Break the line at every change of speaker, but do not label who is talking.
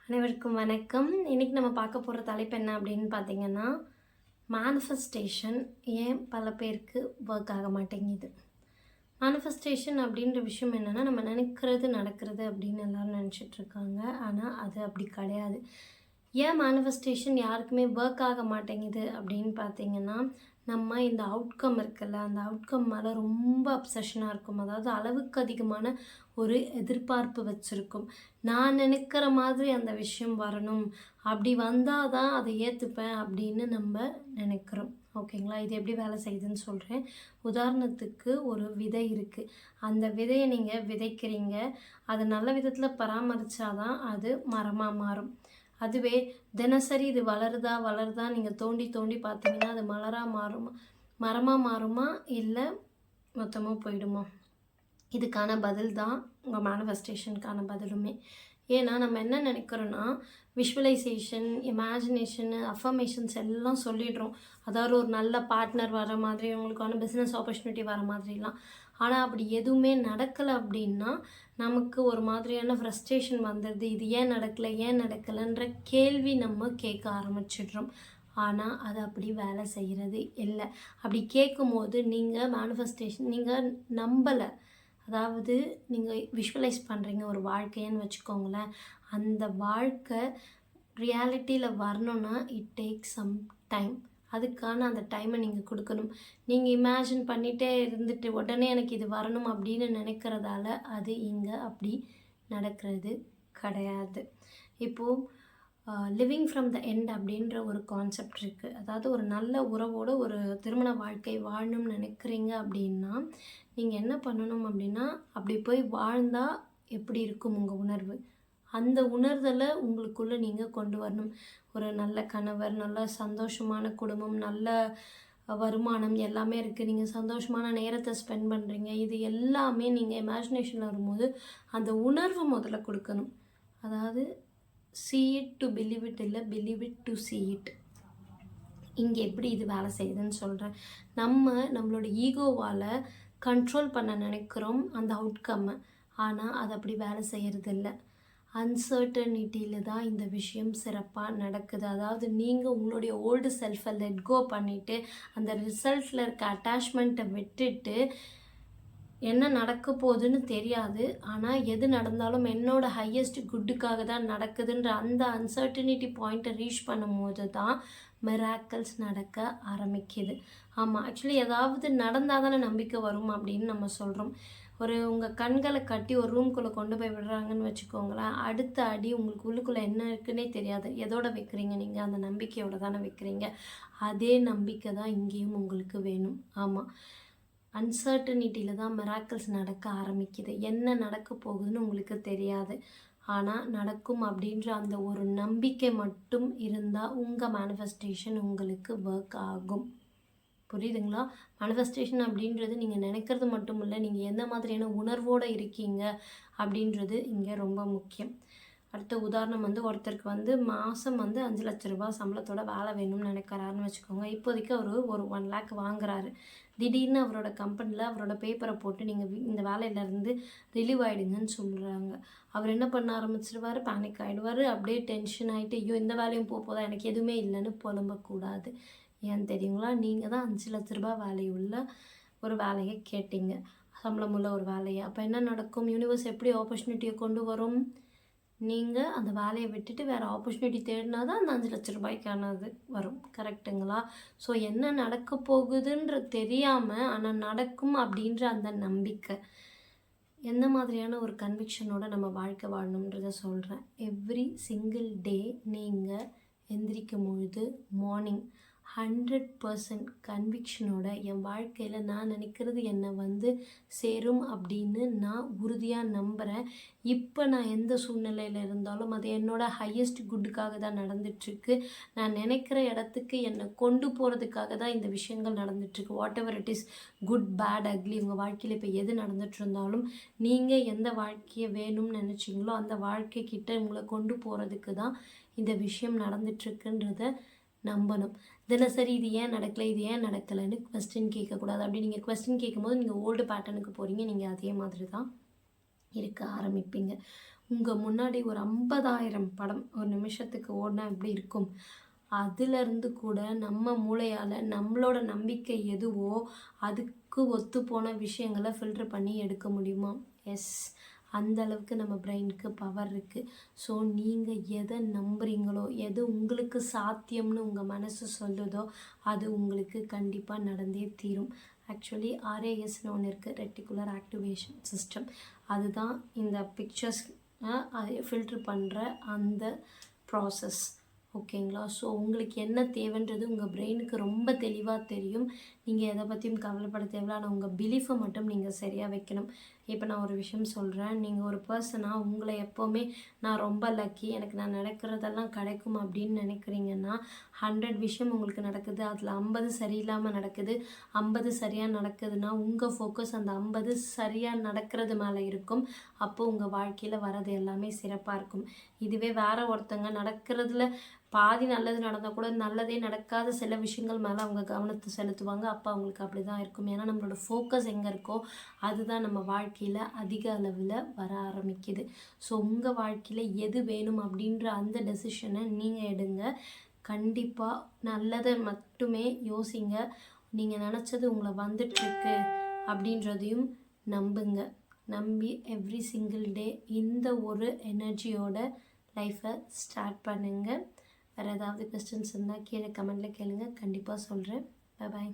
அனைவருக்கும் வணக்கம். இன்றைக்கி நம்ம பார்க்க போகிற தலைப்பு என்ன அப்படின்னு பார்த்தீங்கன்னா, மேனிஃபெஸ்டேஷன் ஏன் பல பேருக்கு ஒர்க் ஆக மாட்டேங்குது. மேனிஃபெஸ்டேஷன் அப்படின்ற விஷயம் என்னென்னா, நம்ம நினைக்கிறது நடக்கிறது அப்படின்னு எல்லோரும் நினச்சிட்ருக்காங்க. ஆனால் அது அப்படி கிடையாது. ஏன் மேனிஃபெஸ்டேஷன் யாருக்குமே ஒர்க் ஆக மாட்டேங்குது அப்படின்னு பார்த்தீங்கன்னா, நம்ம இந்த அவுட்கம் இருக்குல்ல, அந்த அவுட்கம் மேலே ரொம்ப அப்சஷனாக இருக்கும். அதாவது அளவுக்கு அதிகமான ஒரு எதிர்பார்ப்பு வச்சுருக்கும். நான் நினைக்கிற மாதிரி அந்த விஷயம் வரணும், அப்படி வந்தால் தான் அதை ஏற்றுப்பேன் அப்படின்னு நம்ம நினைக்கிறோம். ஓகேங்களா? இது எப்படி வேலை செய்யுதுன்னு சொல்கிறேன். உதாரணத்துக்கு ஒரு விதை இருக்குது. அந்த விதையை நீங்கள் விதைக்கிறீங்க. அதை நல்ல விதத்தில் பராமரித்தாதான் அது மரமாக மாறும். அதுவே தினசரி இது வளருதா நீங்கள் தோண்டி தோண்டி பார்த்தீங்கன்னா அது மரமாக மாறுமா இல்லை மொத்தமாக போயிடுமா? இதுக்கான பதில் தான் உங்கள் மேனிஃபெஸ்டேஷனுக்கான பதிலுமே. ஏன்னா நம்ம என்ன நினைக்கிறோன்னா, விஷுவலைசேஷன், இமேஜினேஷன், அஃபர்மேஷன்ஸ் எல்லாம் சொல்லிடுறோம். அதாவது ஒரு நல்ல பார்ட்னர் வர மாதிரி, உங்களுக்கான பிஸ்னஸ் ஆப்பர்ச்சுனிட்டி வர மாதிரிலாம். ஆனால் அப்படி எதுவுமே நடக்கலை அப்படின்னா நமக்கு ஒரு மாதிரியான ஃப்ரஸ்ட்ரேஷன் வந்துடுது. இது ஏன் நடக்கலைன்ற கேள்வி நம்ம கேட்க ஆரம்பிச்சிடுறோம். ஆனால் அது அப்படி வேலை செய்கிறது இல்லை. அப்படி கேட்கும்போது நீங்கள் மேனிஃபெஸ்டேஷன் நீங்கள் நம்பலை. அதாவது நீங்கள் விஷுவலைஸ் பண்ணுறீங்க ஒரு வாழ்க்கைன்னு வச்சுக்கோங்களேன். அந்த வாழ்க்கை ரியாலிட்டியில் வரணுன்னா இட் டேக்ஸ் சம் டைம். அதுக்கான அந்த டைமை நீங்கள் கொடுக்கணும். நீங்கள் இமேஜின் பண்ணிகிட்டே இருந்துட்டு உடனே எனக்கு இது வரணும் அப்படின்னு நினைக்கிறதால அது இங்கே அப்படி நடக்கிறது கிடையாது. இப்போது லிவிங் ஃப்ரம் த எண்ட் அப்படின்ற ஒரு கான்செப்ட் இருக்குது. அதாவது ஒரு நல்ல உறவோடு ஒரு திருமண வாழ்க்கை வாழணும்னு நினைக்கிறீங்க அப்படின்னா நீங்கள் என்ன பண்ணணும் அப்படின்னா, அப்படி போய் வாழ்ந்தால் எப்படி இருக்கும் உங்கள் உணர்வு, அந்த உணர்தலை உங்களுக்குள்ளே நீங்கள் கொண்டு வரணும். ஒரு நல்ல கணவர், நல்ல சந்தோஷமான குடும்பம், நல்ல வருமானம் எல்லாமே இருக்குது. நீங்கள் சந்தோஷமான நேரத்தை ஸ்பெண்ட் பண்ணுறீங்க. இது எல்லாமே நீங்கள் இமேஜினேஷனில் வரும்போது அந்த உணர்வு முதல்ல கொடுக்கணும். அதாவது see it to believe it இல்லை believe it to see it. இங்கே எப்படி இது வேலை செய்யுதுன்னு சொல்கிறேன். நம்மளோட ஈகோவால் கண்ட்ரோல் பண்ண நினைக்கிறோம் அந்த அவுட்கம்மை. ஆனால் அது அப்படி வேலை செய்கிறதில்ல. அன்சர்டனிட்டியில் தான் இந்த விஷயம் சிறப்பாக நடக்குது. அதாவது நீங்கள் உங்களுடைய ஓல்டு செல்ஃபை லெட் கோ பண்ணிவிட்டு அந்த ரிசல்ட்டில் இருக்க அட்டாச்மெண்ட்டை விட்டுட்டு என்ன நடக்க போகுதுன்னு தெரியாது, ஆனால் எது நடந்தாலும் என்னோடய ஹையஸ்ட் குட்டுக்காக தான் நடக்குதுன்ற அந்த அன்சர்டனிட்டி பாயிண்ட்டை ரீச் பண்ணும்போது தான் மிராக்கிள்ஸ் நடக்க ஆரம்பிக்குது. ஆமாம், ஆக்சுவலி ஏதாவது நடந்தால் தானே நம்பிக்கை வரும் அப்படின்னு நம்ம சொல்கிறோம். உங்கள் கண்களை கட்டி ஒரு ரூம்குள்ளே கொண்டு போய் விடுறாங்கன்னு வச்சுக்கோங்களேன். அடுத்த அடி உங்களுக்கு உள்ளுக்குள்ளே என்ன இருக்குன்னே தெரியாது. எதோட வைக்கிறீங்க நீங்கள்? அந்த நம்பிக்கையோட தானே வைக்கிறீங்க. அதே நம்பிக்கை தான் இங்கேயும் உங்களுக்கு வேணும். ஆமாம், அன்சர்டனிட்டியில் தான் மிராக்கிள்ஸ் நடக்க ஆரம்பிக்குது. என்ன நடக்க போகுதுன்னு உங்களுக்கு தெரியாது, ஆனால் நடக்கும் அப்படின்ற அந்த ஒரு நம்பிக்கை மட்டும் இருந்தால் உங்கள் மேனிஃபெஸ்டேஷன் உங்களுக்கு ஒர்க் ஆகும். புரியுதுங்களா? மேனிஃபெஸ்டேஷன் அப்படின்றது நீங்கள் நினைக்கிறது மட்டும் இல்லை, நீங்கள் எந்த மாதிரியான உணர்வோடு இருக்கீங்க அப்படின்றது இங்கே ரொம்ப முக்கியம். அடுத்த உதாரணம் ஒருத்தருக்கு மாதம் 5 லட்ச ரூபா சம்பளத்தோட வேலை வேணும்னு நினைக்கிறாருன்னு வச்சுக்கோங்க. இப்போதைக்கு அவர் ஒரு 1 lakh வாங்குறாரு. திடீர்னு அவரோட கம்பெனியில் அவரோட பேப்பரை போட்டு நீங்கள் இந்த வேலையிலேருந்து ரிலீவ் ஆகிடுங்கன்னு சொல்கிறாங்க. அவர் என்ன பண்ண ஆரம்பிச்சிருவார்? பேனிக் ஆகிடுவார். அப்படியே டென்ஷன் ஆகிட்டு, ஐயோ இந்த வேலையும் போதா, எனக்கு எதுவுமே இல்லைன்னு புலம்பக்கூடாது. ஏன் தெரியுங்களா? நீங்கள் தான் 5 லட்ச ரூபா வேலையுள்ள ஒரு வேலையை கேட்டீங்க, சம்பளம் உள்ள ஒரு வேலையை. அப்போ என்ன நடக்கும்? யூனிவர்ஸ் எப்படி ஆப்பர்ச்சுனிட்டியை கொண்டு வரும்? நீங்கள் அந்த வேலையை விட்டுட்டு வேறு ஆப்பர்ச்சுனிட்டி தேடினா தான் அந்த 5 லட்ச ரூபாய்க்கானது வரும். கரெக்டுங்களா? ஸோ என்ன நடக்க போகுதுன்ற தெரியாமல் ஆனால் நடக்கும் அப்படின்ற அந்த நம்பிக்கை, எந்த மாதிரியான ஒரு கன்விக்ஷனோட நம்ம வாழ்க்கை வாழணுன்றதை சொல்கிறேன். எவ்ரி சிங்கிள் டே நீங்கள் எந்திரிக்கும் பொழுது மார்னிங் 100% கன்விக்ஷனோட என் வாழ்க்கையில் நான் நினைக்கிறது என்னை சேரும் அப்படின்னு நான் உறுதியாக நம்புகிறேன். இப்போ நான் எந்த சூழ்நிலையில் இருந்தாலும் அது என்னோடய ஹையஸ்ட் குட்டுக்காக தான் நடந்துகிட்ருக்கு. நான் நினைக்கிற இடத்துக்கு என்னை கொண்டு போகிறதுக்காக தான் இந்த விஷயங்கள் நடந்துகிட்ருக்கு. Whatever it is, good bad ugly, உங்கள் வாழ்க்கையில் இப்போ எது நடந்துகிட்டு இருந்தாலும் நீங்கள் எந்த வாழ்க்கையை வேணும்னு நினச்சிங்களோ அந்த வாழ்க்கைக்கிட்ட உங்களை கொண்டு போகிறதுக்கு தான் இந்த விஷயம் நடந்துகிட்ருக்குன்றத நம்பணும். தினசரி இது ஏன் நடக்கலைன்னு கொஸ்டின் கேட்கக்கூடாது. அப்படி நீங்கள் கொஸ்டின் கேட்கும்போது நீங்கள் ஓல்டு பேட்டர்னுக்கு போகிறீங்க. நீங்கள் அதே மாதிரி தான் இருக்க ஆரம்பிப்பீங்க. உங்கள் முன்னாடி ஒரு 50,000 படம் ஒரு நிமிஷத்துக்கு ஓடினா எப்படி இருக்கும்? அதிலருந்து கூட நம்ம மூளையால் நம்மளோட நம்பிக்கை எதுவோ அதுக்கு ஒத்துப்போன விஷயங்களை ஃபில்டர் பண்ணி எடுக்க முடியுமா? எஸ், அந்த அளவுக்கு நம்ம பிரெயினுக்கு பவர் இருக்குது. ஸோ நீங்கள் எதை நம்புகிறீங்களோ, எது உங்களுக்கு சாத்தியம்னு உங்கள் மனசு சொல்லுதோ அது உங்களுக்கு கண்டிப்பாக நடந்தே தீரும். ஆக்சுவலி ஆர்ஏஎஸ்னு ஒன்று இருக்குது, ரெட்டிகுலர் ஆக்டிவேஷன் சிஸ்டம். அதுதான் இந்த பிக்சர்ஸ் ஃபில்ட்ரு பண்ணுற அந்த ப்ராசஸ். ஓகேங்களா? ஸோ உங்களுக்கு என்ன தேவைன்றது உங்கள் பிரெயினுக்கு ரொம்ப தெளிவாக தெரியும். நீங்கள் எதை பற்றியும் கவலைப்பட தேவையில்ல. ஆனால் உங்கள் பிலீஃபை மட்டும் நீங்கள் சரியாக வைக்கணும். இப்போ நான் ஒரு விஷயம் சொல்கிறேன். நீங்கள் ஒரு பர்சனாக உங்களை எப்போவுமே நான் ரொம்ப லக்கி, எனக்கு நான் நடக்கிறதெல்லாம் கிடைக்கும் அப்படின்னு நினைக்கிறீங்கன்னா 100 விஷயம் உங்களுக்கு நடக்குது. அதில் 50 சரியில்லாமல் நடக்குது, 50 சரியாக நடக்குதுன்னா உங்கள் ஃபோக்கஸ் அந்த 50 சரியாக நடக்கிறது மேலே இருக்கும். அப்போது உங்கள் வாழ்க்கையில் வர்றது எல்லாமே சிறப்பாக இருக்கும். இதுவே வேறு ஒருத்தங்க நடக்கிறதுல பாதி நல்லது நடந்தால் கூட நல்லதே நடக்காத சில விஷயங்கள் மேலே அவங்க கவனத்தை செலுத்துவாங்க. அப்போ அவங்களுக்கு அப்படி தான் இருக்கும். ஏன்னா நம்மளோட ஃபோக்கஸ் எங்கே இருக்கோ அதுதான் நம்ம வாழ்க்கையில் அதிக அளவில் வர ஆரம்பிக்குது. ஸோ உங்கள் வாழ்க்கையில் எது வேணும் அப்படின்ற அந்த டெசிஷனை நீங்கள் எடுங்க. கண்டிப்பாக நல்லதை மட்டுமே யோசிங்க. நீங்கள் நினச்சது உங்களை வந்துட்டுருக்கு அப்படின்றதையும் நம்புங்க. நம்பி எவ்ரி சிங்கிள் டே இந்த ஒரு எனர்ஜியோட லைஃப்பை ஸ்டார்ட் பண்ணுங்கள். வேறு ஏதாவது கொஸ்டின்ஸ் இருந்தால் கீழே கமெண்ட்டில் கேளுங்க, கண்டிப்பாக சொல்கிறேன். Bye bye.